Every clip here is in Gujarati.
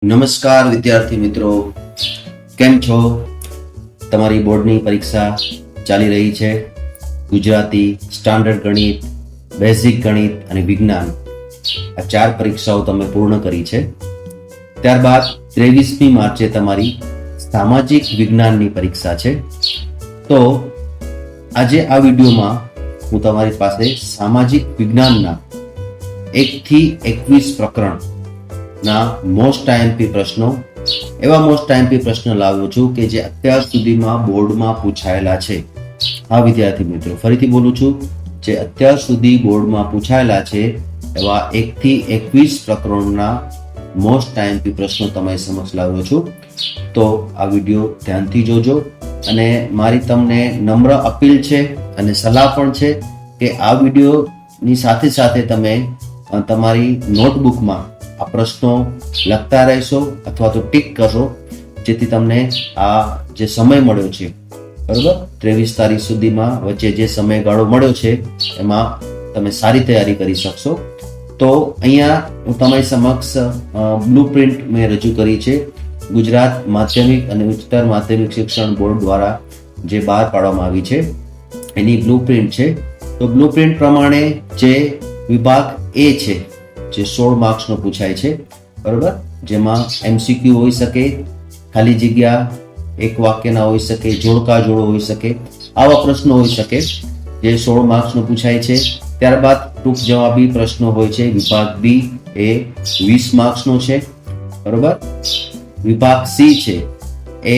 નમસ્કાર વિદ્યાર્થી મિત્રો, કેમ છો? તમારી બોર્ડની પરીક્ષા ચાલી રહી છે. ગુજરાતી, સ્ટાન્ડર્ડ ગણિત, બેઝિક ગણિત અને વિજ્ઞાન આ 4 પરીક્ષાઓ તમે પૂર્ણ કરી છે. ત્યારબાદ 23મી માર્ચે તમારી સામાજિક વિજ્ઞાનની પરીક્ષા છે. તો આજે આ વિડીયોમાં હું તમારી પાસે સામાજિક વિજ્ઞાનના 1 થી 21 પ્રકરણ ના મોસ્ટ આઈએમપી પ્રશ્નો, એવા મોસ્ટ આઈએમપી પ્રશ્નો લાવ્યો છું કે જે અત્યાર સુધીમાં બોર્ડમાં પૂછાયેલા છે. હા વિદ્યાર્થી મિત્રો, ફરીથી બોલું છું, જે અત્યાર સુધી બોર્ડમાં પૂછાયેલા છે એવા 1 થી 21 પ્રકરણોના મોસ્ટ આઈએમપી પ્રશ્નો તમારી સમક્ષ લાવ્યો છું. તો આ વિડીયો ધ્યાનથી જોજો અને મારી તમને નમ્ર અપીલ છે અને સલાહ પણ છે કે આ વિડીયોની સાથે સાથે તમે તમારી નોટબુકમાં આ પ્રશ્નો લખતા રહેશો અથવા તો ટીક કરશો, જેથી તમને આ જે સમય મળ્યો છે, બરોબર, 23 તારીખ સુધીમાં વચ્ચે જે સમયગાળો મળ્યો છે એમાં તમે સારી તૈયારી કરી શકશો. તો અહીંયા હું તમારી સમક્ષ બ્લુપ્રિન્ટ મેં રજૂ કરી છે. ગુજરાત માધ્યમિક અને ઉચ્ચતર માધ્યમિક શિક્ષણ બોર્ડ દ્વારા જે બહાર પાડવામાં આવી છે એની બ્લુપ્રિન્ટ છે. તો બ્લુપ્રિન્ટ પ્રમાણે જે વિભાગ એ છે જે 16 માર્ક્સનો પૂછાય છે, બરોબર, જેમાં MCQ હોઈ શકે, ખાલી જગ્યા, એક વાક્યના હોઈ શકે, જોડકા જોડો હોઈ શકે, આવા પ્રશ્નો હોઈ શકે જે 16 માર્ક્સનો પૂછાય છે. ત્યારબાદ ટૂંક જવાબી પ્રશ્નો હોય છે. વિભાગ બી એ 20 માર્ક્સનો છે, બરોબર. વિભાગ સી છે એ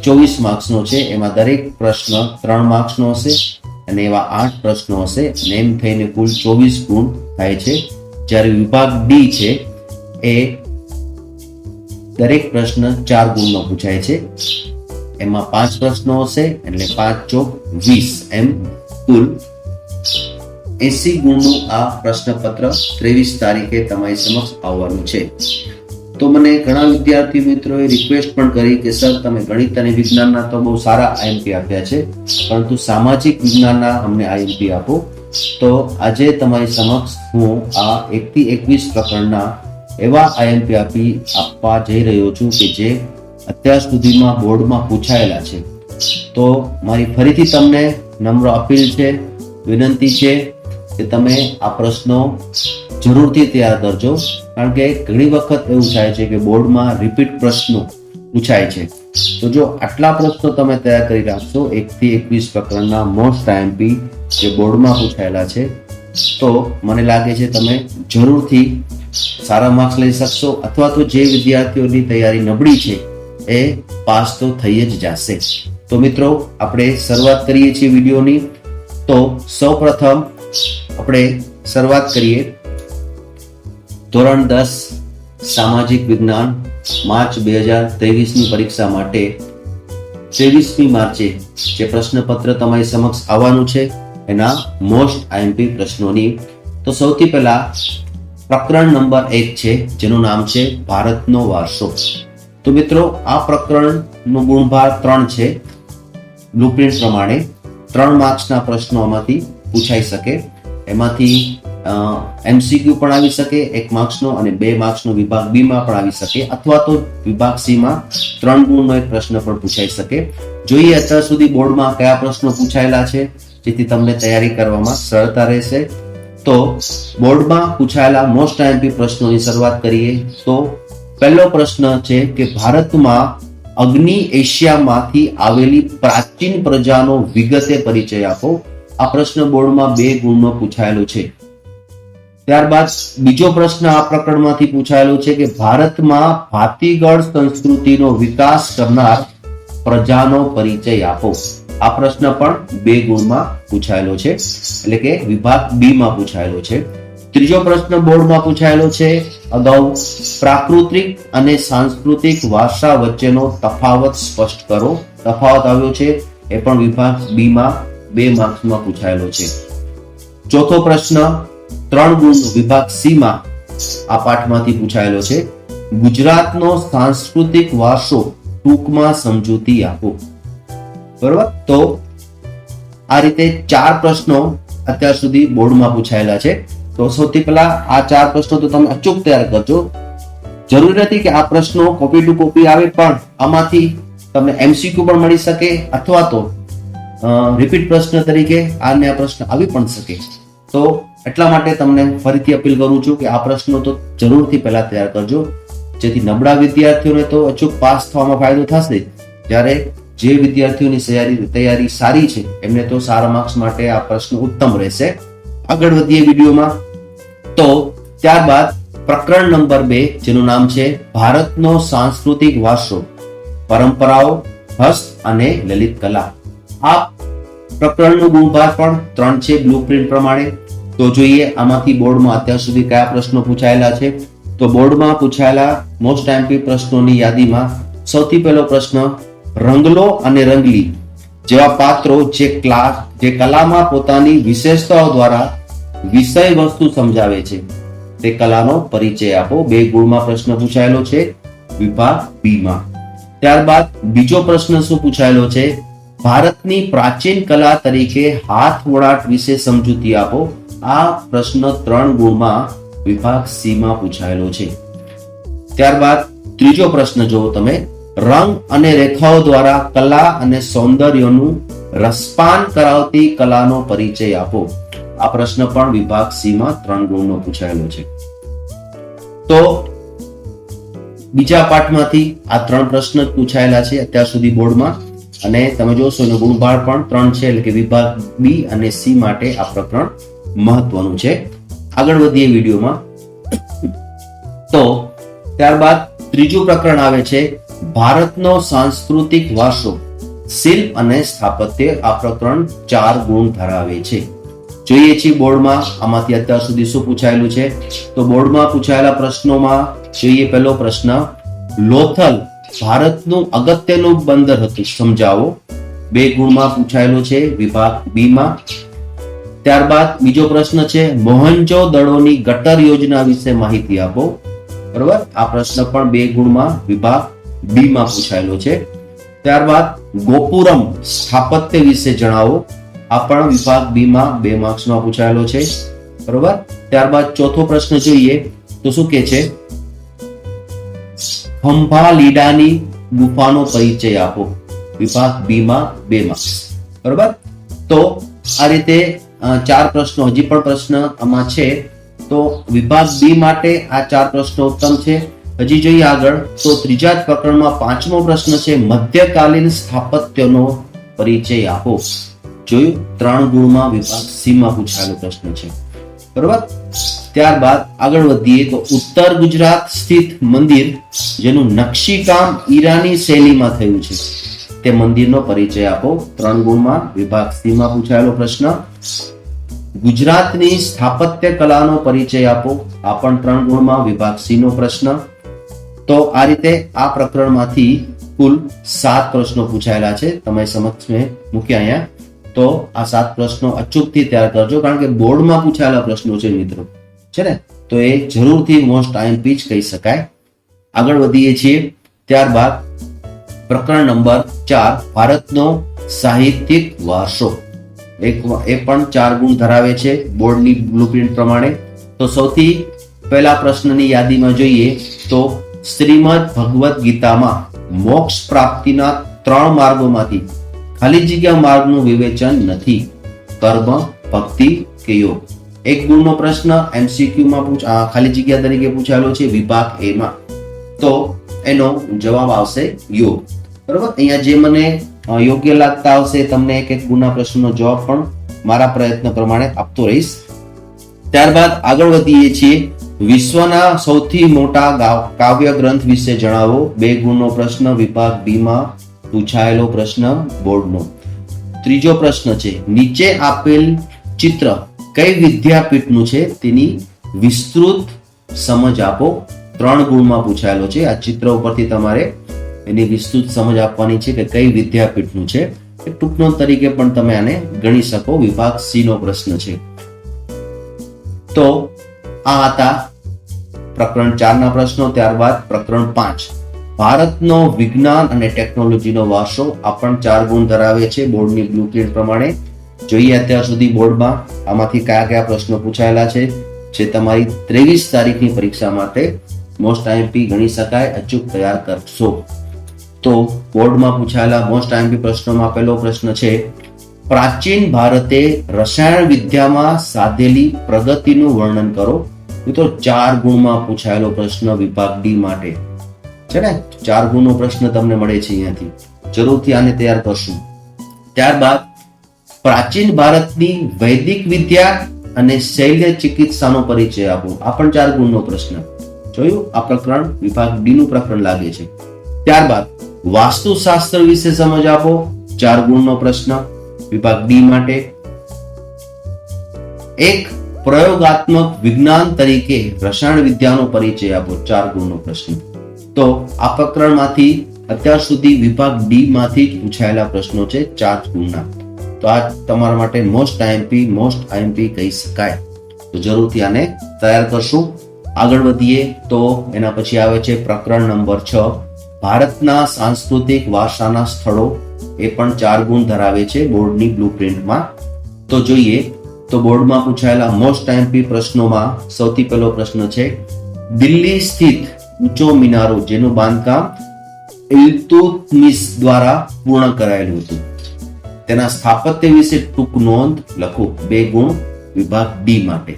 24 માર્ક્સનો છે. એમાં દરેક પ્રશ્ન 3 માર્ક્સનો હશે અને એવા 8 પ્રશ્નો હશે અને એમ થઈને કુલ 24 ગુણ થાય છે. જ્યારે વિભાગ ડી છે એ દરેક પ્રશ્ન 4 ગુણનો પૂછાય છે. એમાં 5 પ્રશ્નો હશે એટલે 5 ચોક 20, એમ કુલ 80 ગુણનું આ પ્રશ્નપત્ર 23 તારીખે તમારી સમક્ષ આવવાનું છે. તો મને ઘણા વિદ્યાર્થી મિત્રોએ રિક્વેસ્ટ પણ કરી કે સર તમે ગણિત અને વિજ્ઞાનના તો બહુ સારા આઈએમપી આપ્યા છે, પરંતુ સામાજિક વિજ્ઞાનના અમને આઈએમપી આપો. તો આજે તમારી સમક્ષ હું આ 1 થી 21 પ્રકરણના એવા આઈએમપી આપવા જઈ રહ્યો છું કે જે અત્યાર સુધીમાં બોર્ડમાં પૂછાયેલા છે. તો મારી ફરીથી તમને નમ્ર અપીલ છે, વિનંતી છે કે તમે આ પ્રશ્નો જરૂરથી તૈયાર કરજો, કારણ કે ઘણી વખત એવું થાય છે કે બોર્ડમાં રિપીટ પ્રશ્નો પૂછાય છે. તો જો આટલા પ્રશ્નો તમે તૈયાર કરી રાખશો 1 થી 21 પ્રકરણના મોસ્ટ આઈએમપી જે બોર્ડમાં પૂછાયેલા છે, તો મને લાગે છે તમે જરૂરથી સારા માર્ક્સ લઈ શકશો, અથવા તો જે વિદ્યાર્થીઓની તૈયારી નબળી છે એ પાસ તો થઈ જ જશે. તો મિત્રો, આપણે શરૂઆત કરીએ છીએ વિડીયોની. તો સૌપ્રથમ આપણે શરૂઆત કરીએ ધોરણ 10 સામાજિક વિજ્ઞાન માર્ચ 2023ની પરીક્ષા માટે 23મી માર્ચે જે પ્રશ્નપત્ર તમારી સમક્ષ આવવાનું છે એના મોસ્ટ આઈએમપી પ્રશ્નોની. તો સૌથી પહેલા પ્રકરણ નંબર 1 છે જેનું નામ છે ભારતનો વારસો. તો મિત્રો, આ પ્રકરણનો ગુણભાર 3 છે. બ્લુપ્રિન્ટ પ્રમાણે 3 માર્ક્સના પ્રશ્નો આમાંથી પૂછાઈ શકે. એમાંથી MCQ પણ આવી શકે 1 માર્ક્સનો અને 2 માર્ક્સનો વિભાગ બી માં પણ આવી શકે, અથવા તો વિભાગ સી માં 3 ગુણનો એક પ્રશ્ન પણ પૂછાઈ શકે. જોઈએ અત્યાર સુધી બોર્ડમાં કયા પ્રશ્નો પૂછાયેલા છે જેથી તમને તૈયારી કરવામાં સરળતા રહેશે. તો બોર્ડમાં પૂછાયેલા મોસ્ટ આઈએમપી પ્રશ્નોની શરૂઆત કરીએ. તો પહેલો પ્રશ્ન છે કે ભારતમાં અગ્નિ એશિયામાંથી આવેલી પ્રાચીન પ્રજાનો વિગતે પરિચય આપો. આ પ્રશ્ન બોર્ડમાં 2 ગુણનો પૂછાયેલો છે. ત્યારબાદ બીજો પ્રશ્ન આ પ્રકરણમાંથી પૂછાયેલો છે કે ભારતમાં ભાતીગળ સંસ્કૃતિનો વિકાસ કરનાર પ્રજાનો પરિચય આપો. આ પ્રશ્ન પણ 2 ગુણમાં પૂછાયેલો છે, એટલે કે વિભાગ બી માં પૂછાયેલો છે. ત્રીજો પ્રશ્ન બોર્ડમાં પૂછાયેલો છે અગાઉ પ્રાકૃતિક અને સાંસ્કૃતિક વારસા વચ્ચેનો તફાવત સ્પષ્ટ કરો. તફાવત આવ્યો છે એ પણ વિભાગ બી માં 2 માર્ક્સમાં પૂછાયેલો છે. ચોથો પ્રશ્ન 3 ગુણ વિભાગ સી માં આ પાઠમાંથી પૂછાયેલો છે. ગુજરાતનો સાંસ્કૃતિક વારસો ટૂંકમાં સમજૂતી આપો. બરોબર. તો આ રીતે 4 પ્રશ્નો અત્યાર સુધી બોર્ડમાં પૂછાયેલા છે. તો સૌથી પહેલા આ 4 પ્રશ્નો તો તમે અચૂક તૈયાર કરજો. જરૂરી નથી કે આ પ્રશ્નો કોપી ટુ કોપી આવે, પણ આમાંથી તમને MCQ પણ મળી શકે અથવા તો રિપીટ પ્રશ્ન તરીકે આ પ્રશ્ન આવી પણ શકે. તો એટલા માટે તમને ફરીથી અપીલ કરું છું કે આ પ્રશ્નો તો જરૂરથી પહેલા તૈયાર કરજો, જેથી નબળા વિદ્યાર્થીઓને તો અચૂક પાસ થવામાં ફાયદો થશે, જ્યારે જે વિદ્યાર્થીઓની તૈયારી સારી છે એમને તો સારા માર્ક્સ માટે આ પ્રશ્ન ઉત્તમ રહેશે. આગળ વધીએ વિડીયોમાં. તો ત્યારબાદ પ્રકરણ નંબર 2, જેનું નામ છે ભારતનો સાંસ્કૃતિક વારસો, પરંપરાઓ, હસ્ત અને લલિત કલા. આ પ્રકરણનું ગુણભાર પણ 3 છે બ્લુપ્રિન્ટ પ્રમાણે. તો જોઈએ આમાંથી બોર્ડમાં અત્યાર સુધી કયા પ્રશ્નો પૂછાયેલા છે. તો બોર્ડમાં પૂછાયેલા મોસ્ટ આઈએમપી પ્રશ્નોની યાદીમાં સૌથી પહેલો પ્રશ્ન, રંગલો અને રંગલી જેવા પાત્રો જે કલામાં પોતાની વિશેષતાઓ દ્વારા વિષય વસ્તુ સમજાવે છે તે કલાનો પરિચય આપો. 2 ગુણમાં પ્રશ્ન પૂછાયેલો છે વિભાગ B માં. ત્યારબાદ બીજો પ્રશ્ન શું પૂછાયેલો છે, ભારતની પ્રાચીન કલા તરીકે હાથ વણાટ વિશે સમજૂતી આપો. આ પ્રશ્ન 3 ગુણમાં વિભાગ C માં પૂછાયેલો છે. ત્યારબાદ ત્રીજો પ્રશ્ન જો તમે, રંગ અને રેખાઓ દ્વારા કલા અને સૌંદર્યનું રસપાન કરાવતી કલાનો પરિચય આપો. આ પ્રશ્ન પણ વિભાગ C માં 3 ગુણનો પૂછાયેલો છે. તો બીજા પાઠમાંથી આ 3 પ્રશ્ન પૂછાયેલા છે અત્યાર સુધી બોર્ડમાં, અને તમે જોશો એનો ગુણભાર પણ 3 છે, એટલે કે વિભાગ B અને C માટે આ પ્રકરણ મહત્વનું છે. આગળ વધીએ વિડીયોમાં. તો ત્યારબાદ ત્રીજું પ્રકરણ આવે છે ભારતનો સાંસ્કૃતિક વારસો, શિલ્પ અને સ્થાપત્ય. આ પ્રકરણ 4 ગુણ ધરાવે છે. જોઈએ છીએ બોર્ડમાં આમાંથી અત્યાર સુધી શું પૂછાયેલું છે. તો બોર્ડમાં પૂછાયેલા પ્રશ્નોમાં જોઈએ પહેલો પ્રશ્ન, લોથલ ભારતનું અગત્યનું બંદર હતું, સમજાવો. 2 ગુણમાં પૂછાયેલો છે વિભાગ B માં. ત્યારબાદ બીજો પ્રશ્ન છે, મોહનજો દડોની ગટર યોજના વિશે માહિતી આપો. બરોબર, આ પ્રશ્ન પણ 2 ગુણમાં વિભાગ B માં પૂછાયેલો છે. ત્યારબાદ ગોપુરમ સ્થાપત્ય વિશે જણાવો. આ પણ વિભાગ B માં 2 માર્ક્સમાં પૂછાયેલો છે. બરોબર. ત્યારબાદ ચોથો પ્રશ્ન જોઈએ તો શું કે છે, હંભાલીડાની ગુફાનો પરિચય આપો. વિભાગ B માં 2 માર્ક્સ. બરોબર. તો આ રીતે 4 પ્રશ્નો હજી પણ પ્રશ્ન આમાં છે. તો વિભાગ B માટે આ 4 પ્રશ્નો ઉત્તમ છે. હજી જોઈએ આગળ. તો ત્રીજા જ પ્રકરણમાં 5મો પ્રશ્ન છે, મધ્યકાલીન સ્થાપત્યનો પરિચય આપો. જોયું, 3 ગુણમાં વિભાગ C માં પૂછાયેલો પ્રશ્ન છે. બરોબર. ત્યારબાદ આગળ વધીએ તો ઉત્તર ગુજરાત સ્થિત મંદિર જેનું નકશીકામ ઈરાની શૈલીમાં થયું છે તે મંદિરનો પરિચય આપો. 3 ગુણમાં વિભાગ C માં પૂછાયેલો પ્રશ્ન. ગુજરાતની સ્થાપત્ય કલાનો પરિચય આપો. આ પણ 3 ગુણમાં વિભાગ C નો પ્રશ્ન. તો આ રીતે આ પ્રકરણમાંથી કુલ 7 પ્રશ્નો પૂછાયેલા છે. તમે સમક્ષ મેં મૂક્યા અહીંયા. તો આ 7 પ્રશ્નો અચૂકથી તૈયાર કરજો, કારણ કે બોર્ડમાં પૂછાયેલા પ્રશ્નો છે મિત્રો, છે ને. તો એ જરૂરથી મોસ્ટ આઈએમપી જ કહી શકાય. આગળ વધીએ છીએ. ત્યારબાદ પ્રકરણ નંબર 4, ભારતનો સાહિત્યિક વારસો. એ પણ 4 ગુણ ધરાવે છે બોર્ડની બ્લુપ્રિન્ટ પ્રમાણે. તો સૌથી પહેલા પ્રશ્નની યાદીમાં જોઈએ તો શ્રીમદ ભગવદ ગીતામાં મોક્ષ પ્રાપ્તિના 3 માર્ગોમાંથી ખાલી જગ્યા માર્ગનું વિવેચન નથી, કર્મ, ભક્તિ કે યોગ. 1 ગુણનો પ્રશ્ન MCQ માં ખાલી જગ્યા તરીકે પૂછાયેલો છે વિભાગ A માં. તો એનો જવાબ આવશે યોગ. બરોબર. અહીંયા જે મને યોગ્ય લાગતા આવશે તમને 1 ગુણના પ્રશ્નનો જવાબ પણ મારા પ્રયત્ન પ્રમાણે આપતો રહીશ. ત્યારબાદ આગળ વધીએ છીએ. વિશ્વના સૌથી મોટા કાવ્ય ગ્રંથ વિશે જણાવો. 2 ગુણનો પ્રશ્ન વિભાગ B માં પૂછાયેલો પ્રશ્ન બોર્ડનો. ત્રીજો પ્રશ્ન છે, નીચે આપેલ ચિત્ર કઈ વિદ્યાપીઠનું છે તેની વિસ્તૃત સમજ આપો. 3 ગુણમાં પૂછાયેલો છે. આ ચિત્ર ઉપરથી તમારે એની વિસ્તૃત સમજ આપવાની છે કે કઈ વિદ્યાપીઠનું છે. ટૂંક નોંધ તરીકે પણ તમે આને ગણી શકો. વિભાગ C નો પ્રશ્ન છે. તો આ હતા પ્રકરણ 4 ના પ્રશ્નો. ત્યારબાદ પ્રકરણ 5, ભારતનો વિજ્ઞાન અને ટેકનોલોજીનો વારસો. આ પણ 4 ગુણ ધરાવે છે બોર્ડની બ્લુપ્રિન્ટ પ્રમાણે. જોઈએ અત્યાર સુધી બોર્ડમાં આમાંથી કયા કયા પ્રશ્નો પૂછાયેલા છે જે તમારી 23 તારીખની પરીક્ષા માટે મોસ્ટ આઈએમપી ગણી શકાય, અચૂક તૈયાર કરશો. તો બોર્ડમાં પૂછાયેલા મોસ્ટ આઈએમપી પ્રશ્નોમાં પહેલો પ્રશ્ન છે, પ્રાચીન ભારતે રસાયણ વિદ્યામાં સાધેલી પ્રગતિનું વર્ણન કરો. મિત્રો 4 ગુણમાં પૂછાયેલો પ્રશ્ન વિભાગ ડી માટે છે ને, 4 ગુણનો પ્રશ્ન તમને મળે છે અહીંયાથી. જરૂરથી આને તૈયાર કરશું. ત્યારબાદ પ્રાચીન ભારતની વૈદિક વિદ્યા અને શૈલ્ય ચિકિત્સાનો પરિચય આપો. આ પણ 4 ગુણનો પ્રશ્ન. જોયું, આ પ્રકરણ વિભાગ ડી નું પ્રકરણ લાગે છે. ત્યારબાદ વાસ્તુશાસ્ત્ર વિશે સમજ આપો. 4 ગુણનો પ્રશ્ન વિભાગ ડી માટે. એક પ્રયોગાત્મક વિજ્ઞાન તરીકે રસાયણ વિદ્યાનો પરિચય આપો. 4 ગુણનો પ્રશ્ન. તો આ પ્રકરણમાંથી અત્યાર સુધી વિભાગ ડી માંથી જ પૂછાયેલા પ્રશ્નો છે 4 ગુણના. તો આ તમારા માટે મોસ્ટ આઈએમપી કહી શકાય. તો જરૂરથી આને તૈયાર કરશું. આગળ વધીએ તો એના પછી આવે છે પ્રકરણ નંબર 6, ભારતના સાંસ્કૃતિક વારસાના સ્થળો. એ પણ 4 ગુણ ધરાવે છે બોર્ડની બ્લુપ્રિન્ટમાં. તો જોઈએ તો બોર્ડમાં પૂછાયેલા મોસ્ટ આઈએમપી પ્રશ્નોમાં સૌથી પહેલો પ્રશ્ન છે, દિલ્હી સ્થિત ઊંચો મિનારો જેનું બાંધકામ ઇલ્તુત્મિશ દ્વારા પૂર્ણ કરાયેલું હતું, તેના સ્થાપત્ય વિશે ટૂંક નોંધ લખો. 2 ગુણ વિભાગ ડી માટે.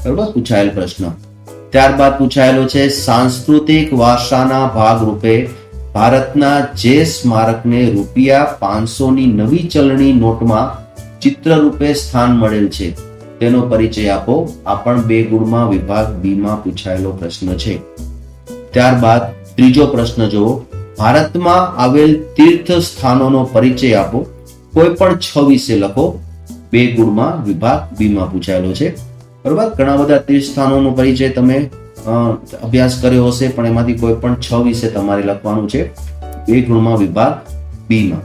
બરાબર, પૂછાયેલ પ્રશ્ન. ત્યારબાદ પૂછાયેલો છે, સાંસ્કૃતિક વારસાના ભાગ રૂપે ભારતના જે સ્મારકને ₹500 ની નવી ચલણી નોટમાં ચિત્ર રૂપે સ્થાન મળેલ છે તેનો પરિચય આપો. આ પણ 2 ગુણમાં વિભાગ બી માં પૂછાયેલો પ્રશ્ન છે. ત્યારબાદ ત્રીજો પ્રશ્ન જુઓ, ભારતમાં આવેલ તીર્થ સ્થાનોનો પરિચય આપો. કોઈ પણ 6 વિશે લખો. 2 ગુણમાં વિભાગ બી માં પૂછાયેલો છે. બરોબર, ઘણા બધા તીર્થ સ્થાનોનો પરિચય તમે અભ્યાસ કર્યો હશે, પણ એમાંથી કોઈ પણ 6 વિશે તમારે લખવાનું છે. 2 ગુણમાં વિભાગ બી માં.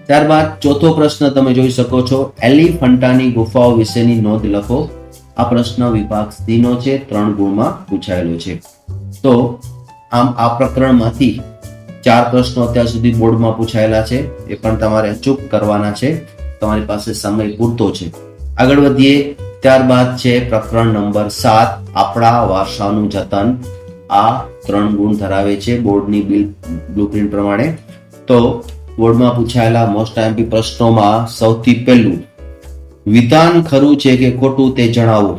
ત્યારબાદ ચોથો પ્રશ્ન તમે જોઈ શકો છો, એલિફન્ટાની ગુફાઓ વિશેની નોંધ લખો. આ પ્રશ્ન વિભાગ સી નો છે, 3 ગુણમાં પૂછાયેલો છે. તો આમ આ પ્રકરણમાંથી 4 પ્રશ્નો અત્યાર સુધી બોર્ડમાં પૂછાયેલા છે. એ પણ તમારે અચૂક કરવાના છે. તમારી પાસે સમય પૂરતો છે. આગળ વધીએ. ત્યારબાદ છે પ્રકરણ નંબર 7, આપણા વારસાનું જતન. આ 3 ગુણ ધરાવે છે બોર્ડની બ્લુપ્રિન્ટ પ્રમાણે. તો બોર્ડમાં પૂછાયેલા મોસ્ટ આઈએમપી પ્રશ્નોમાં સૌથી પહેલું, વિધાન ખરું છે કે ખોટું તે જણાવો.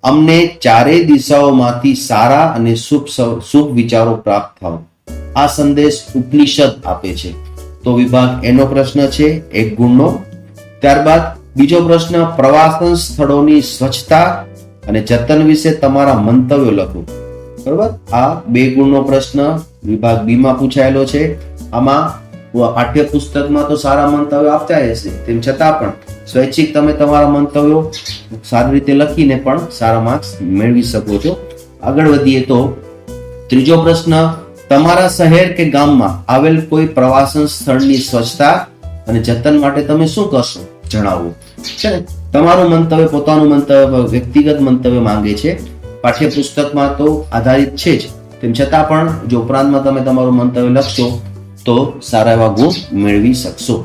અમને 4 દિશાઓમાંથી સારા અને શુભ વિચારો પ્રાપ્ત થાવ. આ સંદેશ ઉપનિષદ આપે છે. તો વિભાગ એનો પ્રશ્ન છે, 1 ગુણનો. ત્યારબાદ બીજો પ્રશ્ન, પ્રવાસન સ્થળોની સ્વચ્છતા અને જતન વિશે તમારા મંતવ્યો લખો. બરોબર, આ 2 ગુણનો પ્રશ્ન વિભાગ બી માં પૂછાયેલો છે. આમાં પાઠ્યપુસ્તકમાં તો સારા મંતવ્યો આપતા હશે, તેમ છતાં પણ સ્વૈચ્છિક તમે તમારા મંતવ્યો સારી રીતે લખીને પણ સારા માર્ક્સ મેળવી શકો છો. આગળ વધીએ તો ત્રીજો પ્રશ્ન, તમારા શહેર કે ગામમાં આવેલ કોઈ પ્રવાસન સ્થળની સ્વચ્છતા અને જતન માટે તમે શું કરશો જણાવો. છે ને, તમારું મંતવ્ય, પોતાનું મંતવ્ય, વ્યક્તિગત મંતવ્ય માંગે છે. પાઠ્યપુસ્તકમાં તો આધારિત છે જ, તેમ છતાં પણ જો ઉપરાંતમાં તમે તમારું મંતવ્ય લખશો તો સારા એવા ગુણ મેળવી શકશો.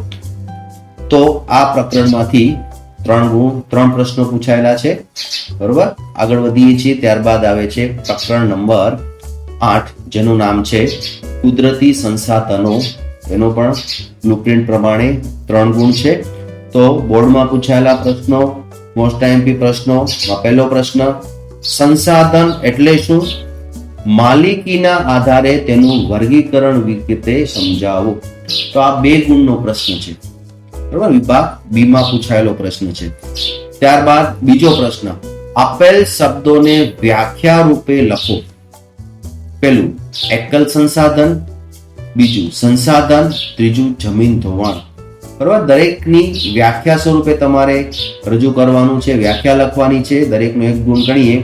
તો આ પ્રકરણમાંથી 3 પ્રશ્નો પૂછાયેલા છે. બરોબર, આગળ વધીએ છીએ. ત્યારબાદ આવે છે પ્રકરણ નંબર 8, જેનું નામ છે કુદરતી સંસાધનો. એનો પણ બ્લુપ્રિન્ટ પ્રમાણે 3 ગુણ છે. તો બોર્ડમાં પૂછાયેલા પ્રશ્નો, મોસ્ટ આઈએમપી પ્રશ્નોમાં પહેલો પ્રશ્ન, સંસાધન એટલે શું? માલિકીના આધારે તેનું વર્ગીકરણ વિગતે સમજાવો. તો આ 2 ગુણનો પ્રશ્ન છે. બરાબર, વિભાગ બી માં પૂછાયેલો પ્રશ્ન છે. ત્યારબાદ બીજો પ્રશ્ન, આપેલ શબ્દોને વ્યાખ્યા રૂપે લખો. પહેલું એકલ સંસાધન, બીજું સંસાધન, ત્રીજું જમીન ધોવાણ. બરાબર, દરેકની વ્યાખ્યા સ્વરૂપે તમારે રજૂ કરવાનું છે, વ્યાખ્યા લખવાની છે. દરેકનો 1 ગુણ ગણીએ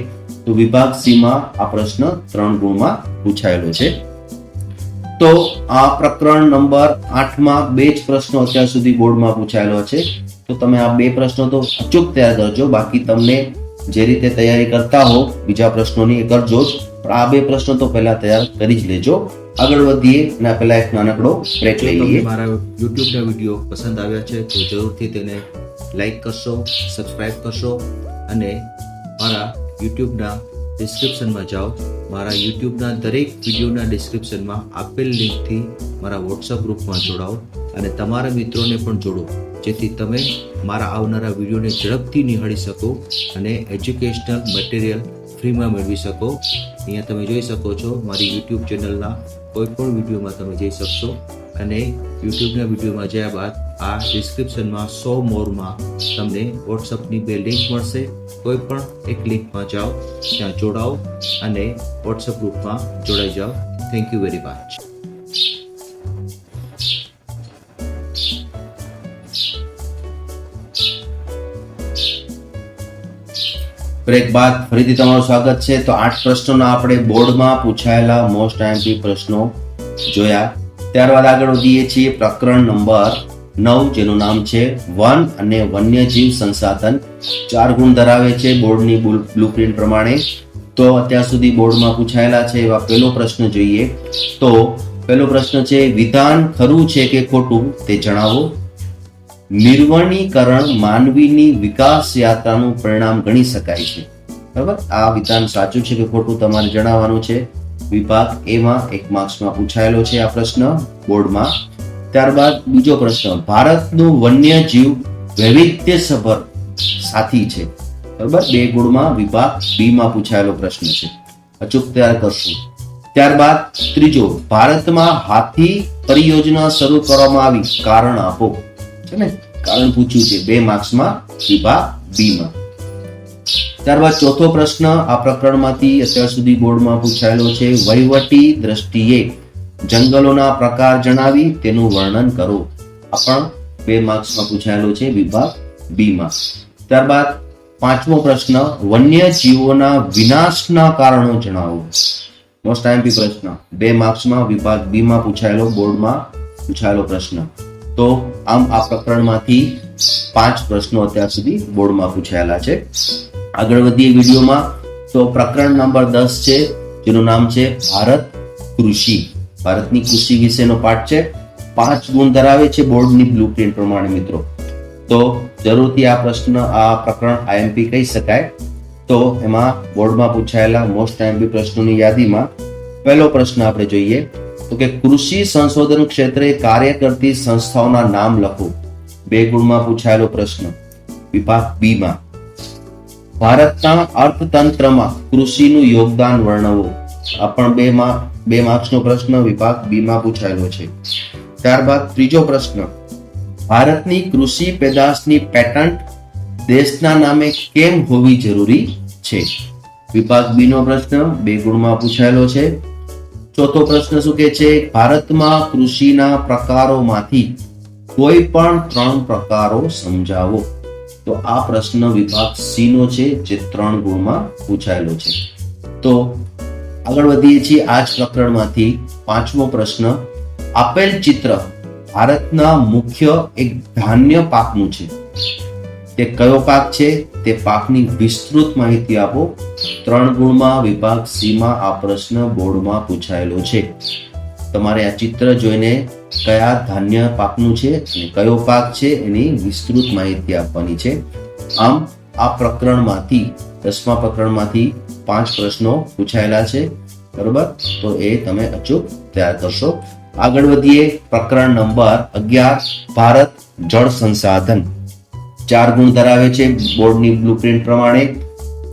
તો વિભાગ સી માં આ પ્રશ્ન 3 ગુણમાં પૂછાયેલો છે. તો આ પ્રકરણ નંબર 8 માં 2 જ પ્રશ્નો અત્યાર સુધી બોર્ડમાં પૂછાયેલો છે. તો તમે આ 2 પ્રશ્નો તો અચૂક તૈયાર કરજો. બાકી તમને જે રીતે તૈયારી કરતા હો બીજા પ્રશ્નોની એ કરજો જ, પણ આ 2 પ્રશ્નો તો પહેલા તૈયાર કરી જ લેજો. આગળ વધીએ એના પહેલા એક નાનકડો બ્રેક લઈ લઈએ. મારા યુટ્યુબના વિડીયો પસંદ આવ્યા છે તો જરૂરથી તેને લાઈક કરશો, સબસ્ક્રાઇબ કરશો અને મારા યુટ્યુબના ડિસ્ક્રિપ્શનમાં જાઓ, મારા યુટ્યુબના દરેક વિડીયોના ડિસ્ક્રિપ્શનમાં આપેલ લિંકથી મારા વોટ્સઅપ ગ્રુપમાં જોડાઓ અને તમારા મિત્રોને પણ જોડો, જેથી તમે મારા આવનારા વિડીયોને ઝડપથી નિહાળી શકો અને એજ્યુકેશનલ મટીરિયલ ફ્રીમાં મેળવી શકો. અહીંયા તમે જોઈ શકો છો મારી યુટ્યુબ ચેનલના કોઈ પણ વિડીયોમાં તમે જઈ શકશો અને યુટ્યુબના વિડીયોમાં ગયા બાદ આ ડિસ્ક્રિપ્શનમાં 100 મોરમાં તમને વોટ્સઅપની 2 લિંક મળશે. કોઈ પણ એક લિંકમાં જાઓ, ત્યાં જોડાઓ અને વોટ્સઅપ ગ્રુપમાં જોડાઈ જાઓ. Thank you very much. Break બાદ ફરીથી તમારું સ્વાગત છે. તો 8 પ્રશ્નોના આપણે બોર્ડમાં પૂછાયેલા મોસ્ટ આઈએમપી પ્રશ્નો જોયા. ત્યારબાદ આગળ વધીએ છીએ પ્રકરણ નંબર 9, જેનું નામ છે વન અને વન્યજીવ સંસાધન. 4 ગુણ ધરાવે છે બોર્ડની બ્લુપ્રિન્ટ પ્રમાણે. તો અત્યાર સુધી બોર્ડમાં પૂછાયેલા છે એવા પહેલો પ્રશ્ન જોઈએ. તો પહેલો પ્રશ્ન છે, વિધાન ખરું છે કે ખોટું તે જણાવો. નિર્વણીકરણ માનવીની વિકાસ યાત્રાનું પરિણામ ગણી શકાય છે. બરાબર, આ વિધાન સાચું છે કે ખોટું તમારે જણાવવાનું છે. વિભાગ એમાં 1 માર્ક્સમાં પૂછાયેલો છે આ પ્રશ્ન બોર્ડમાં. ત્યારબાદ બીજો પ્રશ્ન, ભારતનું વન્યજીવ વૈવિધ્યસભર સાથી છે. બરાબર, 2 ગુણમાં વિભાગ બી માં પૂછાયેલો પ્રશ્ન છે. અચૂક તૈયાર કરશું. ત્યારબાદ ત્રીજો, ભારતમાં હાથી પરિયોજના શરૂ કરવામાં આવી, કારણ આપો. છે ને, કારણ પૂછ્યું છે 2 માર્ક્સમાં વિભાગ બી માં. ત્યારબાદ ચોથો પ્રશ્ન આ પ્રકરણમાંથી અત્યાર સુધી બોર્ડમાં પૂછાયેલો છે, વહીવટી દ્રષ્ટિએ જંગલોના પ્રકાર જણાવી તેનું વર્ણન કરો. આ પણ 2 માર્ક્સમાં પૂછાયેલો છે વિભાગ બી માં. ત્યારબાદ 5મો પ્રશ્ન, વન્યજીવોના વિનાશના કારણો જણાવો. મોસ્ટ આઈએમપી પ્રશ્ન 2 માર્ક્સમાં વિભાગ બી માં પૂછાયેલો, બોર્ડમાં પૂછાયેલો પ્રશ્ન. તો આમ આ પ્રકરણમાંથી 5 પ્રશ્નો અત્યાર સુધી બોર્ડમાં પૂછાયેલા છે. આગળ વધીએ વિડીયોમાં. તો પ્રકરણ નંબર 10 છે, જેનું નામ છે ભારત કૃષિ. ભારતની કૃષિ વિશેનો પાઠ છે. 5 ગુણ ધરાવે છે બોર્ડની બ્લુપ્રિન્ટ પ્રમાણે મિત્રો. તો જરૂરથી આ પ્રશ્ન, આ પ્રકરણ આઈએમપી કહી શકાય. તો એમાં બોર્ડમાં પૂછાયેલા મોસ્ટ આઈએમપી પ્રશ્નોની યાદીમાં પહેલો પ્રશ્ન આપણે જોઈએ. તો કે કૃષિ સંશોધન ક્ષેત્રે કાર્ય કરતી સંસ્થાઓના નામ લખો. 2 ગુણમાં પૂછાયેલો પ્રશ્ન વિભાગ બી માં. ભારતના અર્થતંત્રમાં કૃષિનું યોગદાન વર્ણવો. આ પણ 2 માર્ક્સનો પ્રશ્ન વિભાગ બી માં પૂછાયેલો છે. ત્યારબાદ ત્રીજો પ્રશ્ન, ભારતની કૃષિ પેદાશની પેટન્ટ દેશના નામે કેમ હોવી જરૂરી છે. વિભાગ બી નો પ્રશ્ન 2 ગુણમાં પૂછાયેલો છે. ચોથો પ્રશ્ન શું કહે છે, ભારતમાં કૃષિના પ્રકારોમાંથી કોઈ પણ 3 પ્રકારો સમજાવો. તો આ પ્રશ્ન વિભાગ સી નો છે, જે 3 ગુણમાં પૂછાયેલો છે. તો આગળ વધીએ છીએ આ જ પ્રકરણમાંથી 5મો પ્રશ્ન, આપેલ ચિત્ર ભારતના મુખ્ય એક ધાન્ય પાકનું છે. તે કયો પાક છે તે પાકની વિસ્તૃત માહિતી આપો. 3 ગુણમાં વિભાગ સી માં આ પ્રશ્ન બોર્ડમાં પૂછાયેલો છે. તમારે આ ચિત્ર જોઈને કયા ધાન્ય પાકનું છે અને કયો પાક છે એની વિસ્તૃત માહિતી આપવાની છે. આમ આ પ્રકરણમાંથી 10મા પ્રકરણમાંથી 5 પ્રશ્નો પૂછાયેલા છે. બરોબર, તો એ તમે અચૂક તૈયાર કરશો. આગળ વધીએ પ્રકરણ નંબર 11, ભારત જળ સંસાધન. 4 ગુણ ધરાવે છે બોર્ડની બ્લુપ્રિન્ટ પ્રમાણે.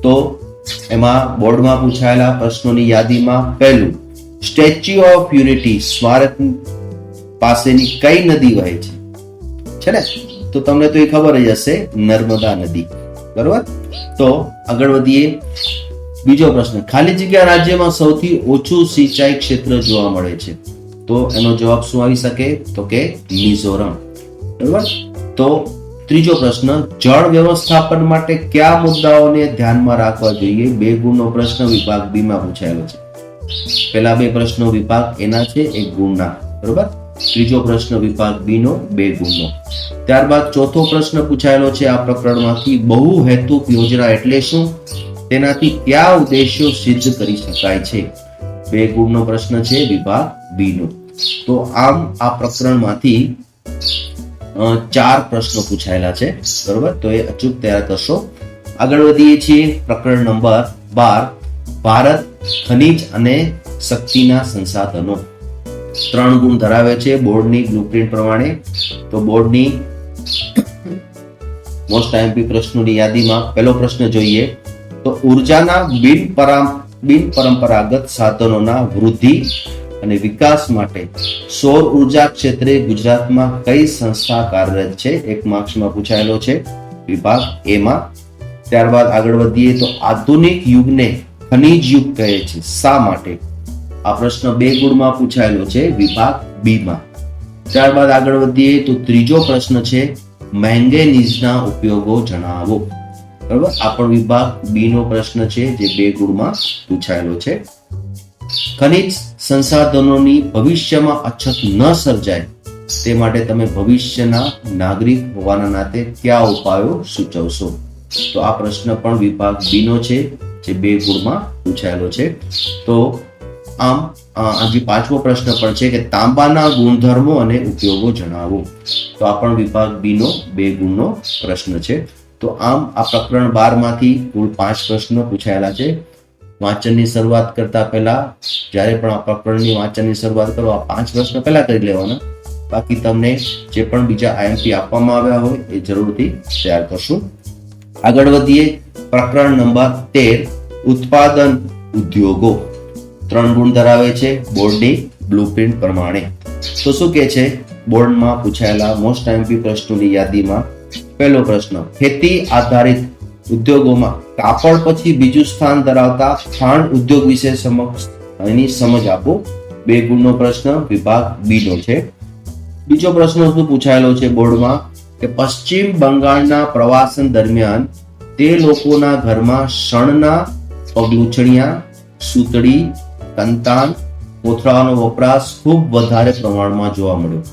તો એમાં બોર્ડમાં પૂછાયેલા પ્રશ્નોની યાદીમાં પહેલું, સ્ટેચ્યુ ઓફ યુનિટી સ્મારક પાસેની કઈ નદી વહે છે ને? તો તમને તો એ ખબર જ હશે, નર્મદા નદી. બરોબર. તો આગળ વધીએ. બીજો પ્રશ્ન, ખાલી જગ્યા રાજ્યમાં સૌથી ઓછું સિંચાઈ ક્ષેત્ર જોવા મળે છે. તો એનો જવાબ શું આવી શકે? તો કે મિઝોરમ. બરોબર. તો ત્રીજો પ્રશ્ન, જળ વ્યવસ્થાપન માટે કયા મુદ્દાઓને ધ્યાનમાં રાખવા જોઈએ? 2 ગુણનો પ્રશ્ન વિભાગ બી માં પૂછાયેલો છે. પહેલા 2 પ્રશ્નો વિભાગ એના છે 1 ગુણના. બરોબર. ત્રીજો પ્રશ્ન વિભાગ બી નો 2 ગુણનો. ત્યારબાદ ચોથો પ્રશ્ન પૂછાયેલો છે આ પ્રકરણમાંથી, બહુહેતુક યોજના એટલે શું? તેનાથી કયા ઉદ્દેશ્યો સિદ્ધ કરી શકાય છે? 2 ગુણનો પ્રશ્ન છે વિભાગ બી નો. તો આમ આ પ્રકરણમાંથી 4 પ્રશ્નો પૂછાયેલા છે. બરોબર. તો એ અચૂક તૈયાર કરશો. આગળ વધીએ છીએ પ્રકરણ નંબર 12, ભારત ખનિજ અને શક્તિના સંસાધનો 3 ગુણ ધરાવે છે બોર્ડની બ્લુપ્રિન્ટ પ્રમાણે. તો બોર્ડની મોસ્ટ આઈએમપી પ્રશ્નોની યાદીમાં પહેલો પ્રશ્ન જોઈએ તો ઉર્જાના બિનપરંપરાગત સાધનોના વૃદ્ધિ અને વિકાસ માટે સૌર ઉર્જા ક્ષેત્રે ગુજરાતમાં કઈ સંસ્થા કાર્યરત છે? 1 માર્ક્સમાં પૂછાયેલો છે વિભાગ એ માં. ત્યારબાદ આગળ વધીએ તો આધુનિક યુગને ખનિજ યુગ કહે છે, શા માટે? આ પ્રશ્ન 2 ગુણમાં પૂછાયેલો છે વિભાગ બી માં. ત્યારબાદ આગળ વધીએ તો ત્રીજો પ્રશ્ન છે મેંગેનીઝના ઉપયોગો જણાવો. બરાબર, આ પણ વિભાગ બી નો પ્રશ્ન છે જે 2 ગુણમાં પૂછાયેલો છે. ખનિજ સંસાધનોની ભવિષ્યમાં અછત ન સર્જાય તે માટે તમે ભવિષ્યના નાગરિક હોવાના નાતે કયા ઉપાયો સૂચવશો? તો આ પ્રશ્ન પણ વિભાગ બી નો છે જે 2 ગુણમાં પૂછાયેલો છે. તો આમ આજે 5મો પ્રશ્ન પણ છે કે તાંબાના ગુણધર્મો અને ઉપયોગો જણાવો. તો આ પણ વિભાગ બી નો 2 ગુણનો પ્રશ્ન છે. તો આમ આ પ્રકરણ 12 માંથી કુલ 5 પ્રશ્નો પૂછાયેલા છે. વાંચનની શરૂઆત કરતા પહેલા જ્યારે પણ આ પ્રકરણની વાંચનની શરૂઆત કરો આ 5 પ્રશ્ન પહેલા કરી લેવાના. બાકી તમને જે પણ બીજા આઈએમપી આપવામાં આવ્યા હોય એ જરૂરથી તૈયાર કરશું. આગળ વધીએ. પ્રકરણ નંબર 13 ઉત્પાદન ઉદ્યોગો 3 ગુણ ધરાવે છે બોર્ડની બ્લુપ્રિન્ટ પ્રમાણે. તો શું કે છે બોર્ડમાં પૂછાયેલા મોસ્ટ આઈએમપી પ્રશ્નોની યાદીમાં પહેલો પ્રશ્ન ખેતી આધારિત ઉદ્યોગોમાં કાપડ પછી બીજું સ્થાન ધરાવતા ખાંડ ઉદ્યોગ વિશે એની સમજ આપો. 2 ગુણનો પ્રશ્ન વિભાગ બી નો છે. બીજો પ્રશ્ન શું પૂછાયેલો છે બોર્ડમાં કે પશ્ચિમ બંગાળના પ્રવાસન દરમિયાન તે લોકોના ઘરમાં શણના પગલૂછણિયા, સૂતળી, કંતાન, કોથળાનો વપરાશ ખૂબ વધારે પ્રમાણમાં જોવા મળ્યો.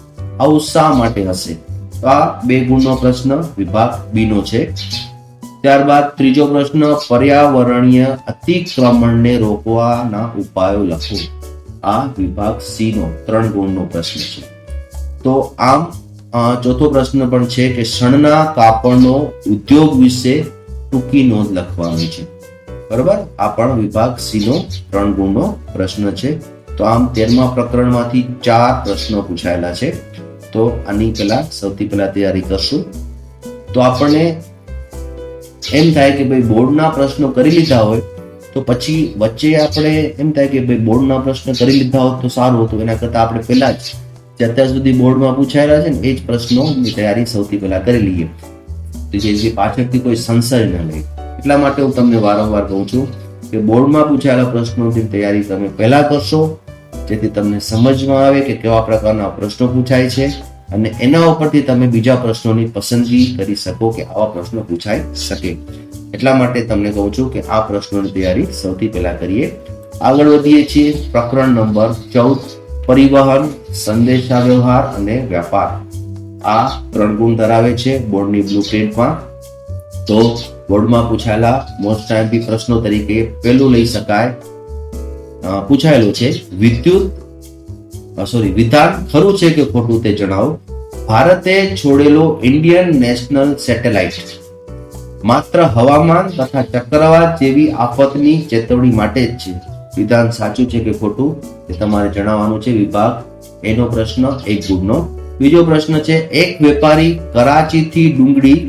આવું શા માટે હશે? તો આ 2 ગુણનો પ્રશ્ન વિભાગ બી નો છે. ત્યારબાદ ત્રીજો પ્રશ્ન પર્યાવરણીય અતિક્રમણને રોકવાના ઉપાયો લખો. આ વિભાગ સી નો 3 ગુણનો પ્રશ્ન છે. તો આમ ચોથો પ્રશ્ન પણ છે કે શણના કાપડનો ઉદ્યોગ વિશે ટૂંકી નોંધ લખવાની છે. બરાબર, આ પણ વિભાગ સી નો 3 ગુણનો પ્રશ્ન છે. તો આમ 13મા પ્રકરણમાંથી 4 પ્રશ્નો પૂછાયેલા છે. તો આની સૌથી પહેલા તૈયારી કરશું. તો આપણને એમ થાય કે ભાઈ બોર્ડના પ્રશ્નો કરી લીધા હોય તો પછી વચ્ચે આપણે એમ થાય કે ભાઈ બોર્ડના પ્રશ્ન કરી લીધા હોત તો સારું હતું. એના કરતા આપણે પહેલા જ જે અત્યાર સુધી બોર્ડમાં પૂછાયેલા છે ને એ જ પ્રશ્નોની તૈયારી સૌથી પહેલા કરી લઈએ, જેથી પાછળથી કોઈ સંશય ન લે. એટલા માટે હું તમને વારંવાર કહું છું કે બોર્ડમાં પૂછાયેલા પ્રશ્નોની તૈયારી તમે પહેલા કરશો, જેથી તમને સમજમાં આવે કે કેવા પ્રકારના પ્રશ્નો પૂછાય છે અને એના ઉપરથી તમે બીજા પ્રશ્નોની પસંદગી કરી શકો કે આવા પ્રશ્નો પૂછાઈ શકે. એટલા માટે તમને કહું છું કે આ પ્રશ્નોની તૈયારી સૌથી પહેલા કરીએ. આગળ વધીએ છીએ. પ્રકરણ નંબર 14 પરિવહન, સંદેશા વ્યવહાર અને વ્યાપાર. આ 3 ગુણ ધરાવે છે બોર્ડની બ્લુપ્રિન્ટમાં. તો બોર્ડમાં પૂછાયેલા મોસ્ટ આઈએમપી પ્રશ્નો તરીકે પહેલું લઈ શકાય પૂછાયેલું છે વિધાન ખરું છે કે ખોટું તે જણાવો. ભારતે છોડેલો ઇન્ડિયન નેશનલ સેટેલાઇટ માત્ર હવામાન તથા ચક્રવાત જેવી આફતની ચેતવણી માટે જ છે. વિધાન સાચું છે કે ખોટું તે તમારે જણાવવાનું છે. વિભાગ એનો પ્રશ્ન 1 ગુણનો. બીજો પ્રશ્ન છે એક વેપારી કરાચીથી ડુંગળી